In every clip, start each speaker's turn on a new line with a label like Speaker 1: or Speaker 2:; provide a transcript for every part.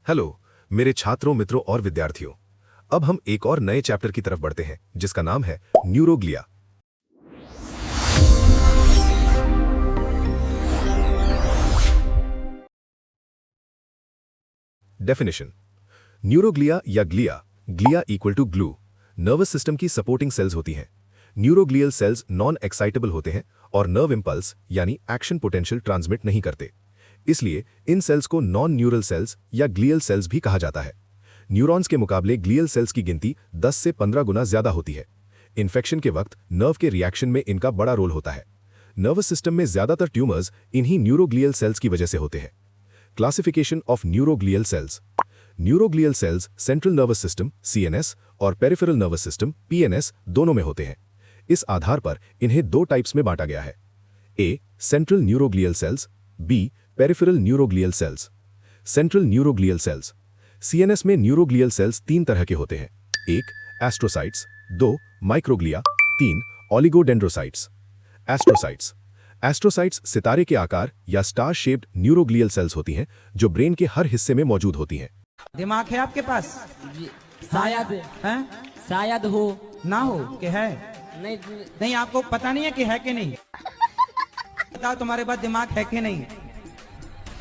Speaker 1: Hello मेरे छात्रों, मित्रों और विद्यार्थियों। अब हम एक और नए चैप्टर की तरफ बढ़ते हैं जिसका नाम है न्यूरोग्लिया। डेफिनेशन। न्यूरोग्लिया या glia equal to glue nervous system की सपोर्टिंग सेल्स होती हैं। न्यूरोग्लियल सेल्स नॉन एक्साइटेबल होते हैं और नर्व इंपल्स यानी एक्शन पोटेंशियल ट्रांसमिट नहीं करते। इसलिए इन सेल्स को नॉन न्यूरल सेल्स या ग्लियल सेल्स भी कहा जाता है। न्यूरॉन्स के मुकाबले ग्लियल सेल्स की गिनती 10 से 15 गुना ज्यादा होती है। इन्फेक्शन के वक्त नर्व के रिएक्शन में इनका बड़ा रोल होता है। नर्वस सिस्टम में ज्यादातर ट्यूमर्स इन्हीं न्यूरोग्लियल सेल्स की वजह से होते हैं। Classification of neuroglial sales. Neuroglial cells central nervous system (CNS) और पेरिफेरल नर्वस सिस्टम (PNS) दोनों में होते हैं। इस आधार पर इन्हें दो टाइप्स में बांटा गया है। A central neuroglial cells, B peripheral neuroglial cells. Central neuroglial cells. CNS में न्यूरोग्लियल सेल्स तीन तरह के होते हैं। एक एस्ट्रोसाइट्स, दो माइक्रोग्लिया, तीन ओलिगोडेंड्रोसाइट्स। एस्ट्रोसाइट्स। एस्ट्रोसाइट्स सितारे के आकार या स्टार शेप्ड न्यूरोग्लियल सेल्स होती हैं जो ब्रेन के हर हिस्से में मौजूद होती हैं।
Speaker 2: दिमाग है आपके पास?
Speaker 3: शायद
Speaker 2: हैं?
Speaker 3: शायद हो
Speaker 2: ना हो कि है?
Speaker 3: नहीं।
Speaker 2: नहीं, आपको पता नहीं है कि है कि नहीं? बताओ तुम्हारे पास दिमाग है कि नहीं?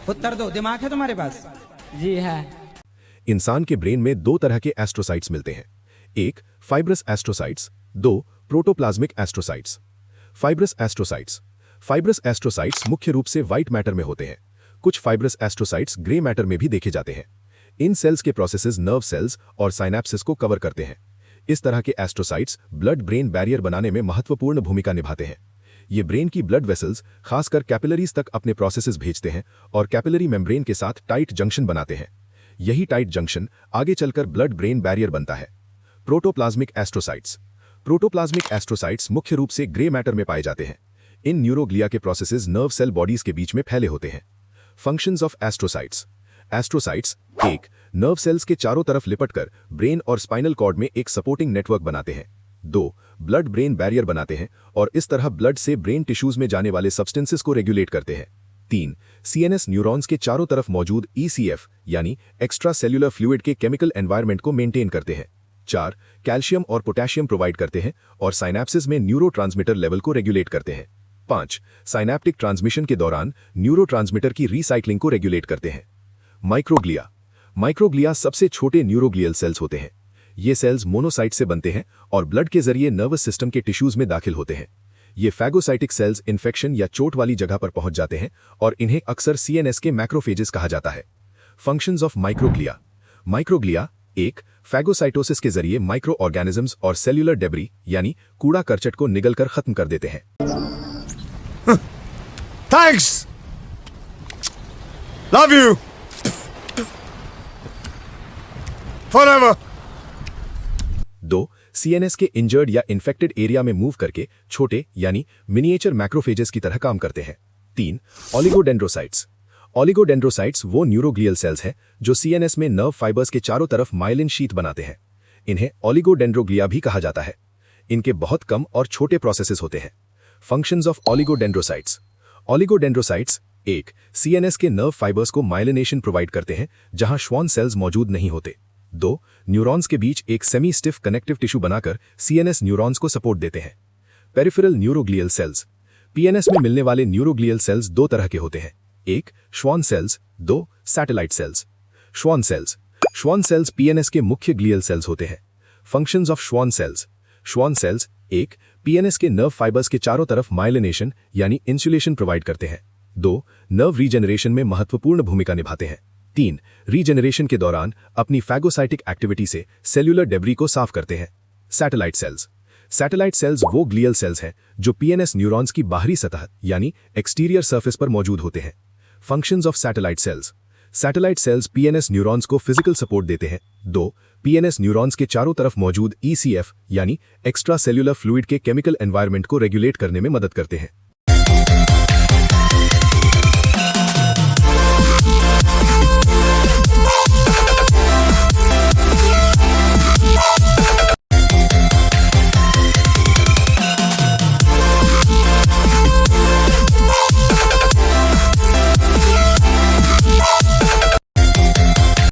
Speaker 2: उत्तर दो। दिमाग है तुम्हारे पास?
Speaker 3: जी है।
Speaker 1: इंसान के ब्रेन में दो तरह के एस्ट्रोसाइट्स मिलते हैं। एक फाइब्रस एस्ट्रोसाइट्स, दो protoplasmic astrocytes. Fibrous astrocytes. Fibrous astrocytes मुख्य रूप से व्हाइट मैटर में होते हैं। कुछ फाइब्रस एस्ट्रोसाइट्स ग्रे मैटर में भी देखे जाते हैं। इन सेल्स के प्रोसेसेस नर्व सेल्स और साइनेप्सिस को कवर करते हैं। इस तरह के एस्ट्रोसाइट्स ब्लड ब्रेन बैरियर बनाने में महत्वपूर्ण भूमिका निभाते हैं। ये ब्रेन की ब्लड वेसल्स खासकर कैपिलरीज तक अपने प्रोसेसेस भेजते हैं और कैपिलरी मेम्ब्रेन के साथ टाइट जंक्शन बनाते हैं। यही टाइट जंक्शन आगे चलकर ब्लड ब्रेन बैरियर बनता है। Protoplasmic astrocytes. प्रोटोप्लाज्मिक एस्ट्रोसाइट्स मुख्य रूप से ग्रे मैटर में पाए जाते हैं। इन न्यूरोग्लिया के प्रोसेसेस नर्व सेल बॉडीज के बीच में फैले होते हैं। Functions of astrocytes. एस्ट्रोसाइट्स एक नर्व सेल्स के चारों तरफ लिपटकर ब्रेन और स्पाइनल कॉर्ड में एक सपोर्टिंग नेटवर्क बनाते हैं। दो ब्लड ब्रेन बैरियर बनाते हैं और इस तरह ब्लड से ब्रेन टिश्यूज में जाने वाले सब्सटेंसेस को रेगुलेट करते हैं। तीन CNS न्यूरॉन्स के चारों तरफ मौजूद ECF यानी एक्स्ट्रा सेल्यूलर फ्लूइड के केमिकल एनवायरनमेंट को मेंटेन करते हैं। चार कैल्शियम और पोटेशियम प्रोवाइड करते हैं और साइनेप्सिस में न्यूरोट्रांसमीटर लेवल को रेगुलेट करते हैं। पांच साइनेप्टिक ट्रांसमिशन के दौरान न्यूरोट्रांसमीटर की रीसाइक्लिंग को रेगुलेट करते हैं। माइक्रोग्लिया। माइक्रोग्लिया सबसे छोटे न्यूरोग्लियल सेल्स होते हैं। ये सेल्स मोनोसाइट से बनते हैं और ब्लड के जरिए नर्वस सिस्टम के टिश्यूज में दाखिल होते हैं। ये फैगोसाइटिक सेल्स इन्फेक्शन या चोट वाली जगह पर पहुंच जाते हैं और इन्हें अक्सर CNS के मैक्रोफेजेस कहा जाता है। Functions of microglia. माइक्रोग्लिया एक फैगोसाइटोसिस के जरिए माइक्रो ऑर्गेनिजम्स और सेल्यूलर डेब्री यानी कूड़ा करचट को निगलकर खत्म कर देते हैं।
Speaker 4: Thanks, love you forever.
Speaker 1: दो CNS के इंजर्ड या इन्फेक्टेड एरिया में मूव करके छोटे यानी मिनिएचर मैक्रोफेजेस की तरह काम करते हैं। तीन ओलिगोडेंड्रोसाइट्स। ओलिगोडेंड्रोसाइट्स वो न्यूरोग्लियल सेल्स हैं जो CNS में नर्व फाइबर्स के चारों तरफ माइलिन शीट बनाते हैं। इन्हें ओलिगोडेंड्रोग्लिया भी कहा जाता है। इनके बहुत कम और छोटे प्रोसेसेस होते हैं। Functions of oligodendrocytes. ओलिगोडेंड्रोसाइट्स एक CNS के नर्व फाइबर्स को माइलिनेशन प्रोवाइड करते हैं जहां श्वान सेल्स मौजूद नहीं होते। दो न्यूरॉन्स के बीच एक सेमी स्टिफ कनेक्टिव टिश्यू बनाकर CNS न्यूरॉन्स को सपोर्ट देते हैं। Peripheral neuroglial sales. PNS में मिलने वाले न्यूरोग्लियल सेल्स दो तरह के होते हैं। एक श्वान सेल्स, दो satellite cells. Schwann cells. Schwann cells PNS के मुख्य ग्लियल सेल्स होते हैं। Functions of Schwann cells. Schwann cells एक PNS के नर्व फाइबर्स के चारों तरफ माइलिनेशन यानी इंसुलेशन प्रोवाइड करते हैं। दो नर्व रीजनरेशन में महत्वपूर्ण भूमिका निभाते हैं। तीन रीजनरेशन के दौरान अपनी फैगोसाइटिक एक्टिविटी से सेल्यूलर डेब्री को साफ करते हैं। Satellite cells. सैटेलाइट सेल्स वो ग्लियल सेल्स हैं जो PNS न्यूरॉन्स की बाहरी सतह यानी एक्सटीरियर सरफेस पर मौजूद होते हैं। Functions of satellite cells. Satellite cells PNS neurons को फिजिकल सपोर्ट देते हैं। दो PNS न्यूरॉन्स के चारों तरफ मौजूद ECF यानी एक्स्ट्रा सेल्यूलर फ्लूइड के केमिकल एनवायरनमेंट को रेगुलेट करने में मदद करते हैं।